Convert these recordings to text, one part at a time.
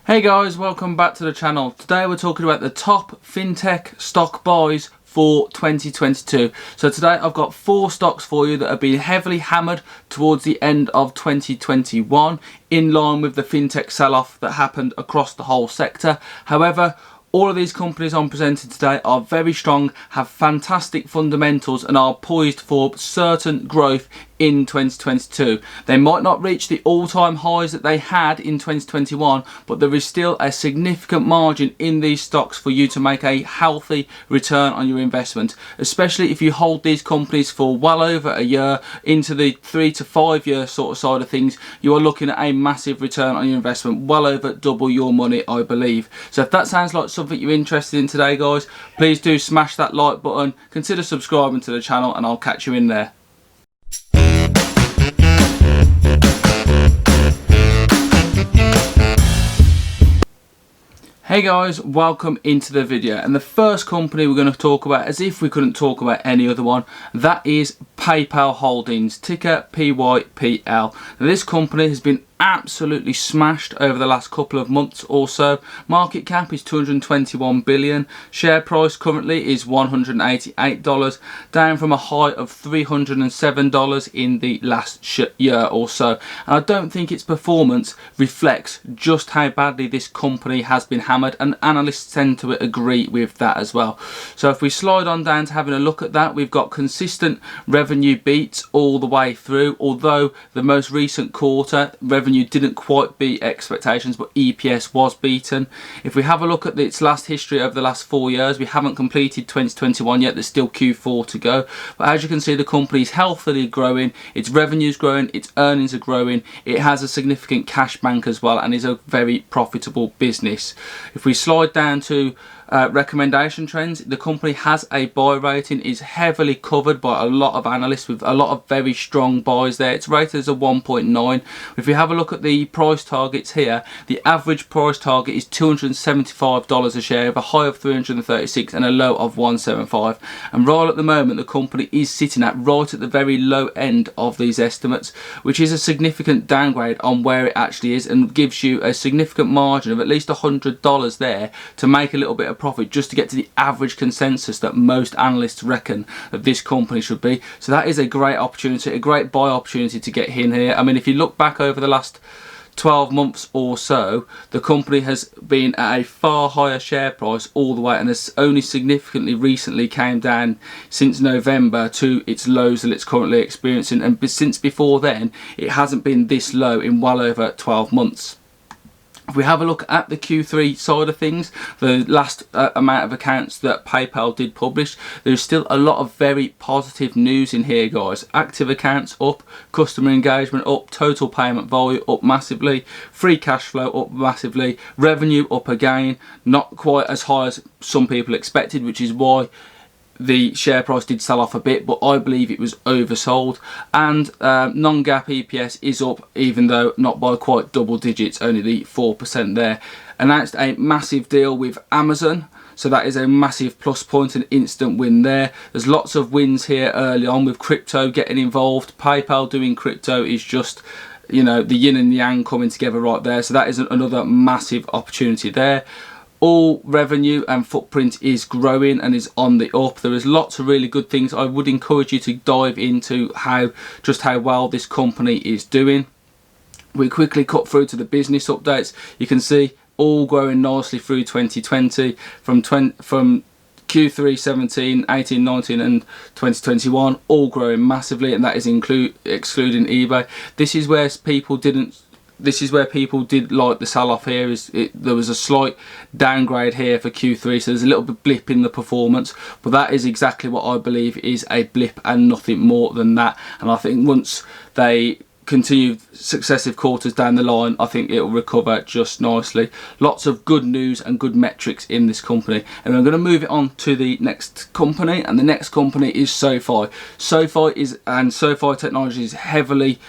Hey guys, welcome back to the channel. Today we're talking about the top fintech stock buys for 2022. So today I've got 4 stocks for you that have been heavily hammered towards the end of 2021 in line with the fintech sell-off that happened across the whole sector. However, all of these companies I'm presenting today are very strong, have fantastic fundamentals and are poised for certain growth in 2022. They might not reach the all-time highs that they had in 2021, but there is still a significant margin in these stocks for you to make a healthy return on your investment, especially if you hold these companies for well over a year into the 3 to 5 year sort of side of things. You are looking at a massive return on your investment, well over double your money, I believe. So if that sounds like something you're interested in today, guys, please do smash that like button, consider subscribing to the channel, and I'll catch you in there. Hey guys, welcome into the video, and the first company we're going to talk about, as if we couldn't talk about any other one, that is PayPal Holdings, ticker PYPL. Now this company has been absolutely smashed over the last couple of months or so. Market cap is 221 billion. Share price currently is $188, down from a high of $307 in the last year or so. And I don't think its performance reflects just how badly this company has been hammered, and analysts tend to agree with that as well. So if we slide on down to having a look at that, we've got consistent revenue beats all the way through, although the most recent quarter revenue didn't quite beat expectations, but EPS was beaten. If we have a look at its last history over the last 4 years, we haven't completed 2021 yet, there's still Q4 to go, but as you can see, the company is healthily growing, its revenues growing, its earnings are growing, it has a significant cash bank as well, and is a very profitable business. If we slide down to recommendation trends, the company has a buy rating, is heavily covered by a lot of analysts with a lot of very strong buys there. It's rated as a 1.9. If we have a look at the price targets here, the average price target is $275 a share, with a high of 336 and a low of 175. And right at the moment, the company is sitting at right at the very low end of these estimates, which is a significant downgrade on where it actually is, and gives you a significant margin of at least $100 there to make a little bit of profit just to get to the average consensus that most analysts reckon that this company should be. So that is a great opportunity, a great buy opportunity to get in here. I mean, if you look back over the last 12 months or so, the company has been at a far higher share price all the way, and has only significantly recently came down since November to its lows that it's currently experiencing, and since before then it hasn't been this low in well over 12 months. If we have a look at the Q3 side of things, the last amount of accounts that PayPal did publish, there's still a lot of very positive news in here, guys. Active accounts up, customer engagement up, total payment volume up massively, free cash flow up massively, revenue up again, not quite as high as some people expected, which is why the share price did sell off a bit, but I believe it was oversold. And non-GAAP EPS is up, even though not by quite double digits, only the 4% there. Announced a massive deal with Amazon, so that is a massive plus point, an instant win there. There's lots of wins here early on with crypto getting involved. PayPal doing crypto is just, you know, the yin and yang coming together right there, so that is another massive opportunity there. All revenue and footprint is growing and is on the up. There is lots of really good things. I would encourage you to dive into just how well this company is doing. We quickly cut through to the business updates. You can see all growing nicely through 2020 from Q3 17, 18, 19 and 2021, all growing massively, and that is excluding eBay. This is where people did like the sell-off here. There was a slight downgrade here for Q3, so there's a little bit blip in the performance, but that is exactly what I believe is a blip and nothing more than that. And I think once they continue successive quarters down the line, I think it will recover just nicely. Lots of good news and good metrics in this company, and I'm going to move it on to the next company, and the next company is SoFi. SoFi Technologies is heavily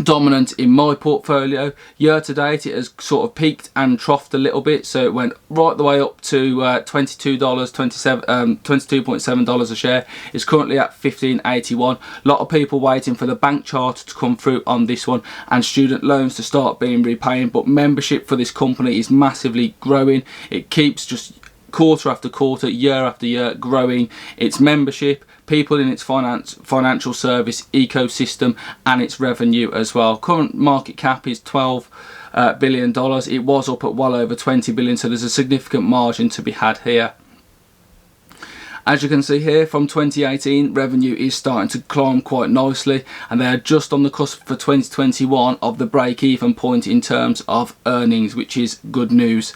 dominant in my portfolio. Year to date it has sort of peaked and troughed a little bit, so it went right the way up to $22.7 a share. It's currently at $15.81. A lot of people waiting for the bank chart to come through on this one and student loans to start being repaying, but membership for this company is massively growing. It keeps just quarter after quarter, year after year growing its membership, people in its financial service ecosystem, and its revenue as well. Current market cap is $12 billion. It was up at well over 20 billion, so there's a significant margin to be had here. As you can see here, from 2018, revenue is starting to climb quite nicely, and they are just on the cusp for 2021 of the break-even point in terms of earnings, which is good news.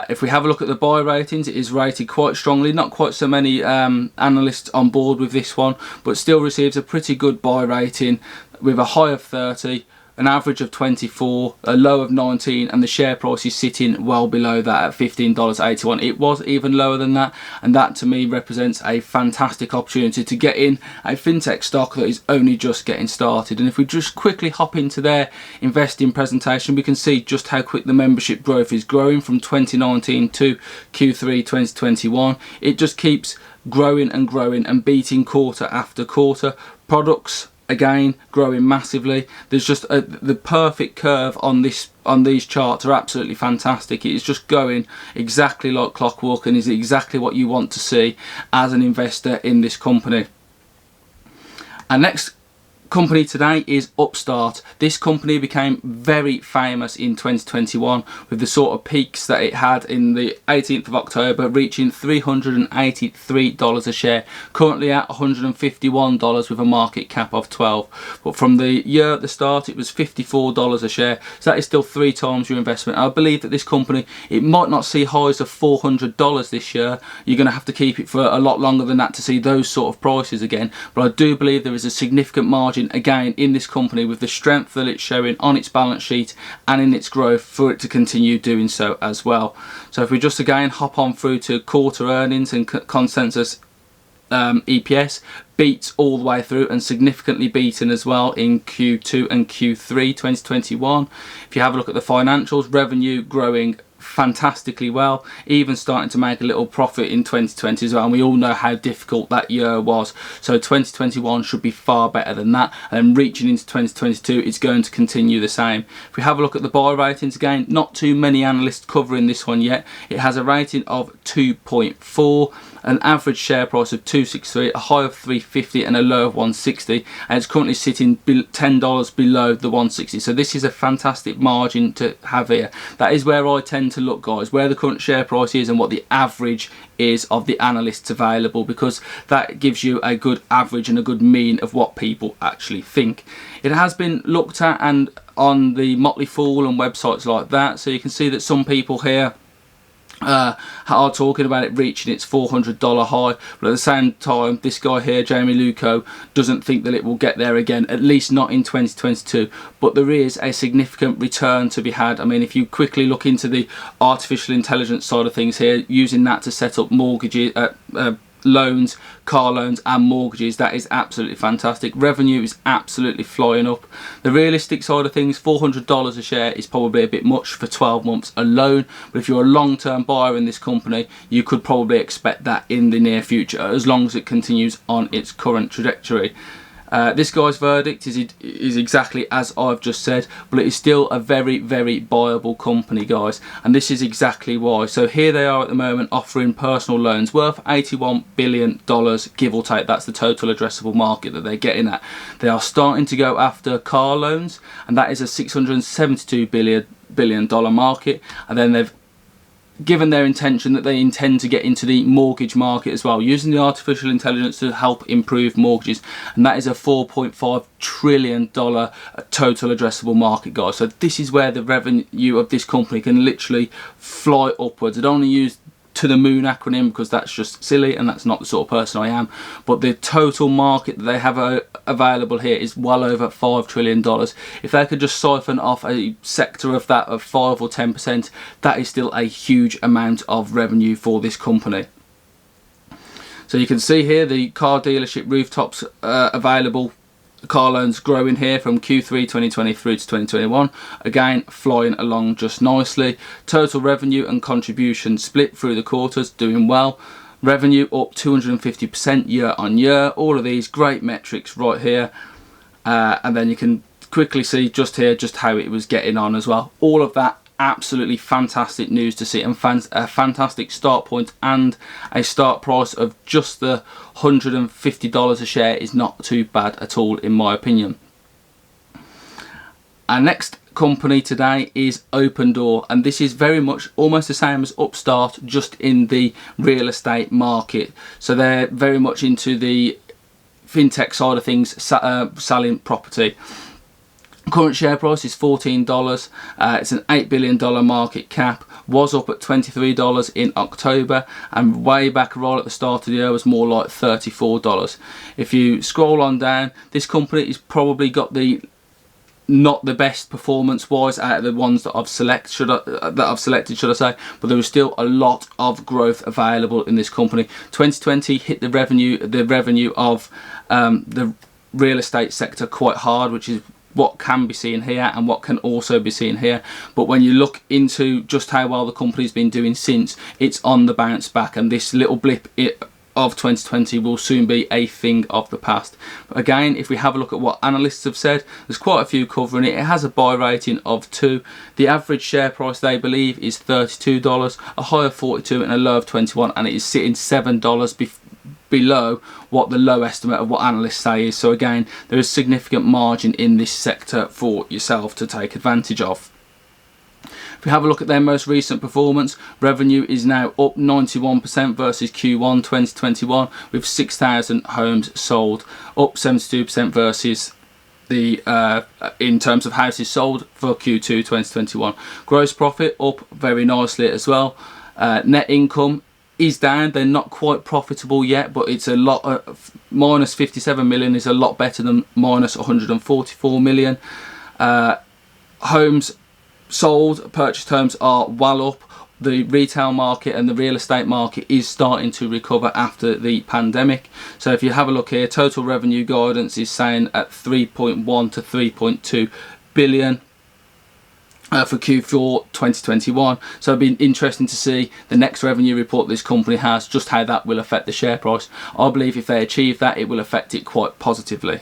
If we have a look at the buy ratings, it is rated quite strongly. Not quite so many analysts on board with this one, but still receives a pretty good buy rating with a high of 30, an average of 24, a low of 19, and the share price is sitting well below that at $15.81. It was even lower than that, and that to me represents a fantastic opportunity to get in a fintech stock that is only just getting started. And if we just quickly hop into their investing presentation, we can see just how quick the membership growth is growing from 2019 to Q3 2021. It just keeps growing and growing and beating quarter after quarter. Products again growing massively. There's just the perfect curve on these charts are absolutely fantastic. It is just going exactly like clockwork and is exactly what you want to see as an investor in this company. And next company today is Upstart. This company became very famous in 2021 with the sort of peaks that it had in the 18th of October, reaching $383 a share, currently at $151 with a market cap of 12. But from the year at the start, it was $54 a share, so that is still 3 times your investment. I believe that this company, it might not see highs of $400 this year. You're going to have to keep it for a lot longer than that to see those sort of prices again, but I do believe there is a significant margin again in this company with the strength that it's showing on its balance sheet and in its growth for it to continue doing so as well. So if we just again hop on through to quarter earnings and consensus EPS, beats all the way through and significantly beaten as well in Q2 and Q3 2021. If you have a look at the financials, revenue growing fantastically well, even starting to make a little profit in 2020 as well, and we all know how difficult that year was, so 2021 should be far better than that, and reaching into 2022 it's going to continue the same. If we have a look at the buy ratings again, not too many analysts covering this one yet. It has a rating of 2.4, an average share price of 263, a high of 350 and a low of 160, and it's currently sitting $10 below the 160, so this is a fantastic margin to have here. That is where I tend to look, guys, where the current share price is and what the average is of the analysts available, because that gives you a good average and a good mean of what people actually think. It has been looked at and on the Motley Fool and websites like that, so you can see that some people here are talking about it reaching its $400 high, but at the same time this guy here, Jamie Luco, doesn't think that it will get there again, at least not in 2022, but there is a significant return to be had. I mean, if you quickly look into the artificial intelligence side of things here, using that to set up mortgages, loans, car loans and mortgages, that is absolutely fantastic. Revenue is absolutely flying up. The realistic side of things, $400 a share is probably a bit much for 12 months alone, but if you're a long-term buyer in this company, you could probably expect that in the near future, as long as it continues on its current trajectory. This guy's verdict is exactly as I've just said, but it is still a very, very buyable company, guys, and this is exactly why. So here they are at the moment offering personal loans worth $81 billion, give or take. That's the total addressable market that they're getting at. They are starting to go after car loans, and that is a $672 billion market, and then they've given their intention that they intend to get into the mortgage market as well, using the artificial intelligence to help improve mortgages, and that is a $4.5 trillion total addressable market, guys. So this is where the revenue of this company can literally fly upwards. I don't want to use to the moon acronym because that's just silly and that's not the sort of person I am, but the total market that they have available here is well over $5 trillion. If they could just siphon off a sector of that of 5 or 10%, that is still a huge amount of revenue for this company. So you can see here the car dealership rooftops available car loans growing here from Q3 2020 through to 2021. Again, flying along just nicely. Total revenue and contribution split through the quarters, doing well. Revenue up 250% year on year. All of these great metrics right here. And then you can quickly see just here just how it was getting on as well. All of that absolutely fantastic news to see, and a fantastic start point, and a start price of just the $150 a share is not too bad at all in my opinion. Our next company today is Opendoor, and this is very much almost the same as Upstart, just in the real estate market. So they're very much into the fintech side of things, selling property. Current share price is $14. It's an $8 billion market cap. Was up at $23 in October, and way back right at the start of the year was more like $34. If you scroll on down, this company has probably got the not the best performance wise out of the ones that I've selected, should I say, but there is still a lot of growth available in this company. 2020 hit the revenue of the real estate sector quite hard, which is what can be seen here and what can also be seen here. But when you look into just how well the company's been doing since, it's on the bounce back, and this little blip of 2020 will soon be a thing of the past. But again, if we have a look at what analysts have said, there's quite a few covering it. It has a buy rating of 2. The average share price they believe is $32, a high of 42 and a low of 21, and it is sitting $7 below what the low estimate of what analysts say is. So again, there is significant margin in this sector for yourself to take advantage of. If we have a look at their most recent performance, revenue is now up 91% versus Q1 2021, with 6,000 homes sold, up 72% versus the in terms of houses sold for Q2 2021. Gross profit up very nicely as well. Net income is down. They're not quite profitable yet, but it's a lot. Minus 57 million is a lot better than minus 144 million. Homes sold, purchased homes are well up. The retail market and the real estate market is starting to recover after the pandemic. So if you have a look here, total revenue guidance is saying at 3.1 to 3.2 billion for Q4 2021. So it'll be interesting to see the next revenue report this company has, just how that will affect the share price. I believe if they achieve that, it will affect it quite positively.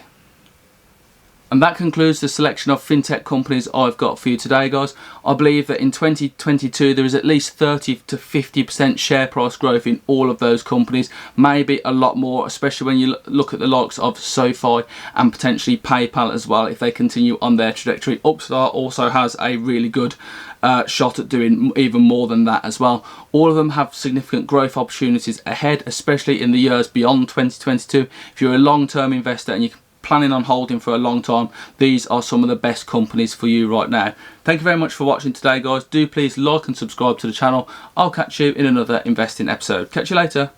And that concludes the selection of fintech companies I've got for you today, guys. I believe that in 2022 there is at least 30 to 50% share price growth in all of those companies, maybe a lot more, especially when you look at the likes of SoFi and potentially PayPal as well, if they continue on their trajectory. Upstart also has a really good shot at doing even more than that as well. All of them have significant growth opportunities ahead, especially in the years beyond 2022. If you're a long-term investor and you're planning on holding for a long time, these are some of the best companies for you right now. Thank you very much for watching today, guys. Do please like and subscribe to the channel. I'll catch you in another investing episode. Catch you later.